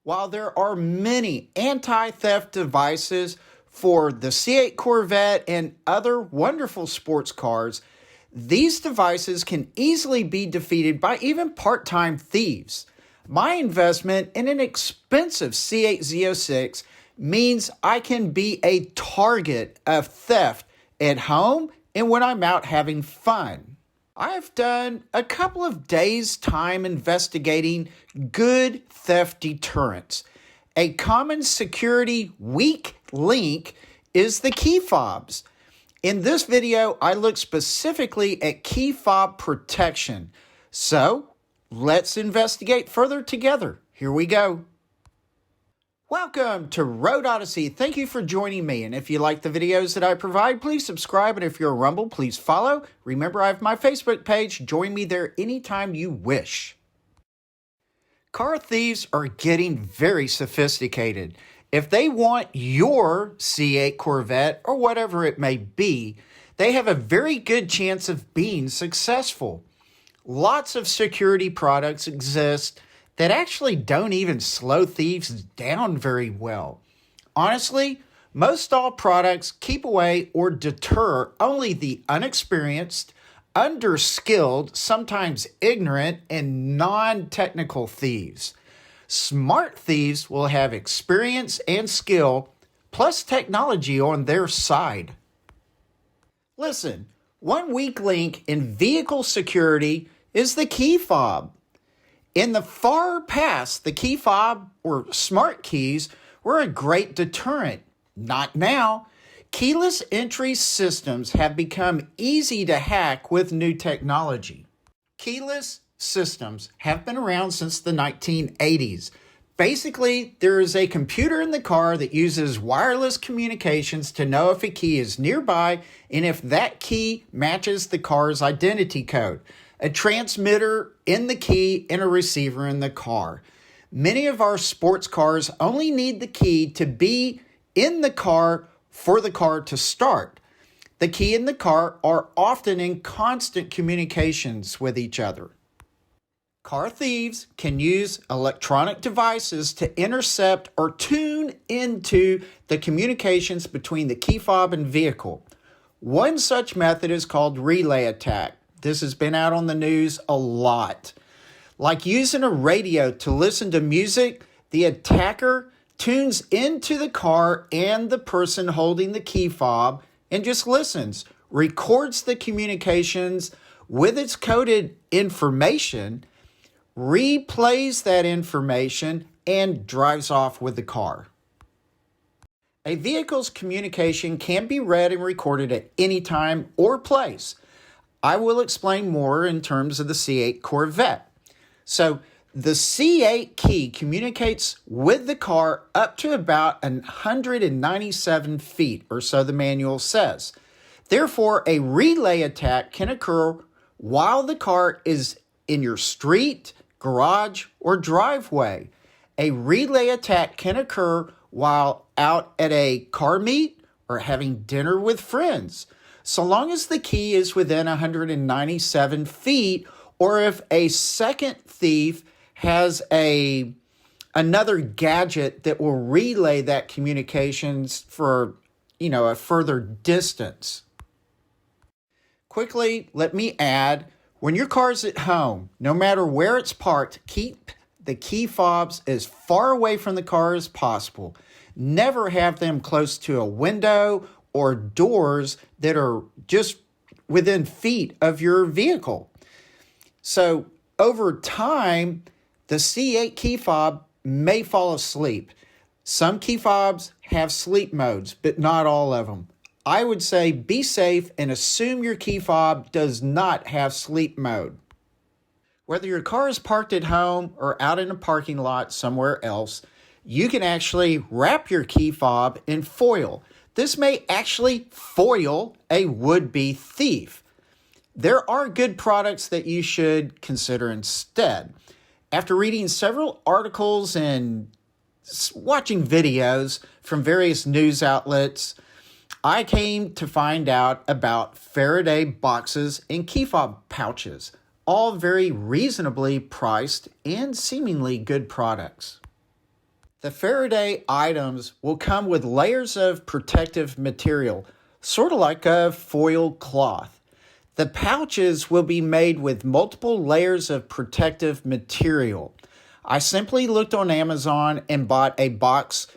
While there are many anti-theft devices for the C8 Corvette and other wonderful sports cars, these devices can easily be defeated by even part-time thieves. My investment in an expensive C8 Z06 means I can be a target of theft at home and when I'm out having fun. I've done a couple of days' time investigating good theft deterrents. A common security weak link is the key fobs. In this video, I look specifically at key fob protection. So, let's investigate further together. Here we go. Welcome to Road Odyssey. Thank you for joining me. And if you like the videos that I provide, please subscribe. And if you're a Rumble, please follow. Remember, I have my Facebook page. Join me there anytime you wish. Car thieves are getting very sophisticated. If they want your C8 Corvette or whatever it may be, they have a very good chance of being successful. Lots of security products exist that actually don't even slow thieves down very well. Honestly, most all products keep away or deter only the unexperienced, underskilled, sometimes ignorant, and non-technical thieves. Smart thieves will have experience and skill, plus technology on their side. Listen, one weak link in vehicle security is the key fob. In the far past, the key fob, or smart keys, were a great deterrent. Not now. Keyless entry systems have become easy to hack with new technology. Keyless systems have been around since the 1980s. Basically, there is a computer in the car that uses wireless communications to know if a key is nearby and if that key matches the car's identity code. A transmitter in the key and a receiver in the car. Many of our sports cars only need the key to be in the car for the car to start. The key and the car are often in constant communications with each other. Car thieves can use electronic devices to intercept or tune into the communications between the key fob and vehicle. One such method is called relay attack. This has been out on the news a lot. Like using a radio to listen to music, the attacker tunes into the car and the person holding the key fob and just listens, records the communications with its coded information, replays that information, and drives off with the car. A vehicle's communication can be read and recorded at any time or place. I will explain more in terms of the C8 Corvette. So the C8 key communicates with the car up to about 197 feet, or so the manual says. Therefore, a relay attack can occur while the car is in your street, garage, or driveway. A relay attack can occur while out at a car meet or having dinner with friends, so long as the key is within 197 feet, or if a second thief has another gadget that will relay that communications for, a further distance. Quickly, let me add, when your car's at home, no matter where it's parked, keep the key fobs as far away from the car as possible. Never have them close to a window or doors that are just within feet of your vehicle. So over time, the C8 key fob may fall asleep. Some key fobs have sleep modes, but not all of them. I would say be safe and assume your key fob does not have sleep mode. Whether your car is parked at home or out in a parking lot somewhere else, you can actually wrap your key fob in foil. This may actually foil a would-be thief. There are good products that you should consider instead. After reading several articles and watching videos from various news outlets, I came to find out about Faraday boxes and key fob pouches, all very reasonably priced and seemingly good products. The Faraday items will come with layers of protective material, sort of like a foil cloth. The pouches will be made with multiple layers of protective material. I simply looked on Amazon and bought a box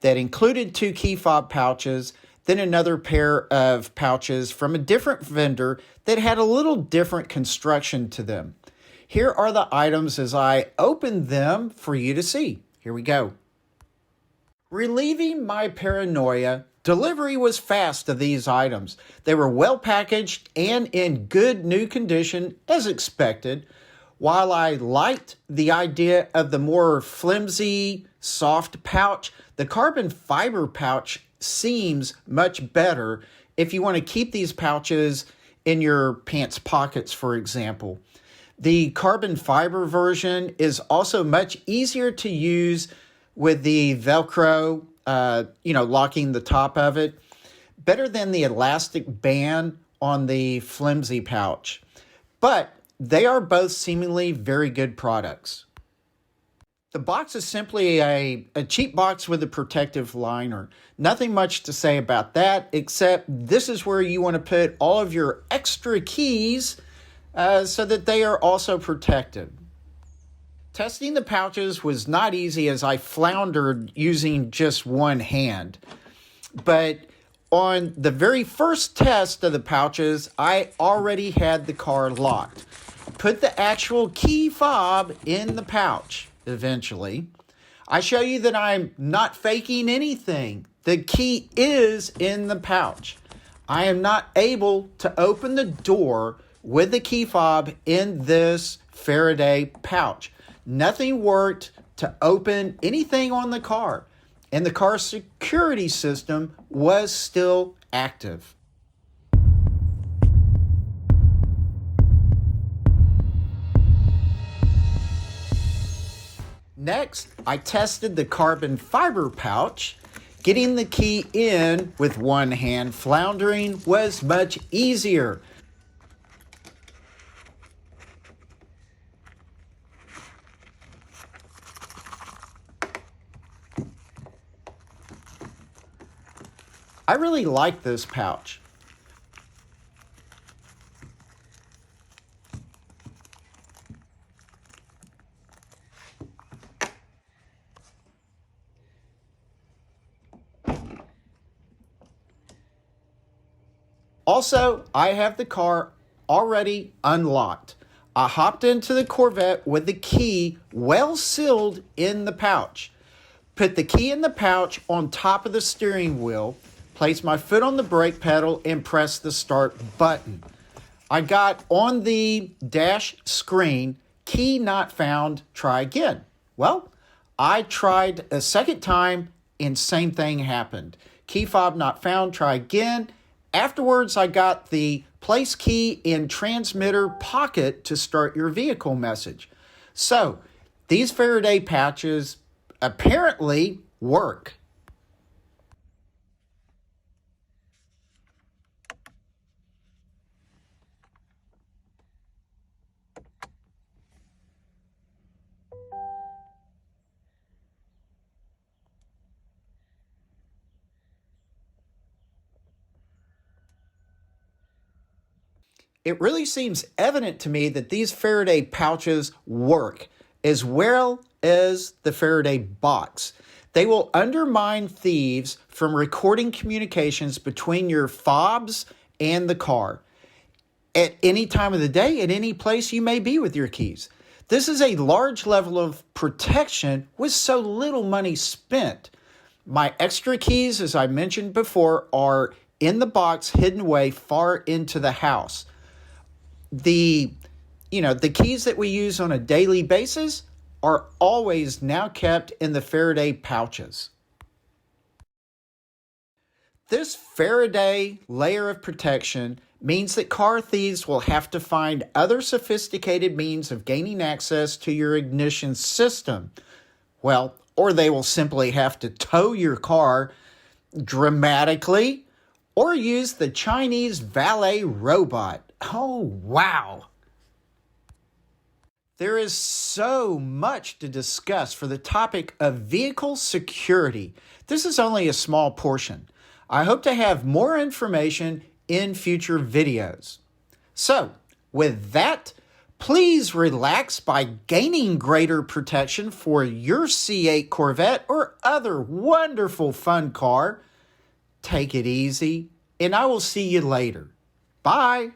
that included 2 key fob pouches, then another pair of pouches from a different vendor that had a little different construction to them. Here are the items as I opened them for you to see. Here we go. Relieving my paranoia, delivery was fast of these items. They were well packaged and in good new condition as expected. While I liked the idea of the more flimsy, soft pouch, the carbon fiber pouch seems much better if you want to keep these pouches in your pants pockets, for example. The carbon fiber version is also much easier to use with the Velcro, locking the top of it, better than the elastic band on the flimsy pouch. But they are both seemingly very good products. The box is simply a cheap box with a protective liner. Nothing much to say about that, except this is where you want to put all of your extra keys so that they are also protected. Testing the pouches was not easy as I floundered using just one hand. But on the very first test of the pouches, I already had the car locked. Put the actual key fob in the pouch eventually. I show you that I'm not faking anything. The key is in the pouch. I am not able to open the door with the key fob in this Faraday pouch. Nothing worked to open anything on the car, and the car's security system was still active. Next, I tested the carbon fiber pouch. Getting the key in with one hand floundering was much easier. I really like this pouch. Also, I have the car already unlocked. I hopped into the Corvette with the key well sealed in the pouch. Put the key in the pouch on top of the steering wheel, placed my foot on the brake pedal, and pressed the start button. I got on the dash screen, key not found, try again. Well, I tried a second time and same thing happened. Key fob not found, try again. Afterwards, I got the place key in transmitter pocket to start your vehicle message. So, these Faraday pouches apparently work. It really seems evident to me that these Faraday pouches work as well as the Faraday box. They will undermine thieves from recording communications between your fobs and the car at any time of the day, at any place you may be with your keys. This is a large level of protection with so little money spent. My extra keys, as I mentioned before, are in the box hidden away far into the house. The keys that we use on a daily basis are always now kept in the Faraday pouches. This Faraday layer of protection means that car thieves will have to find other sophisticated means of gaining access to your ignition system. Well, or they will simply have to tow your car dramatically or use the Chinese valet robot. Oh, wow. There is so much to discuss for the topic of vehicle security. This is only a small portion. I hope to have more information in future videos. So, with that, please relax by gaining greater protection for your C8 Corvette or other wonderful fun car. Take it easy, and I will see you later. Bye.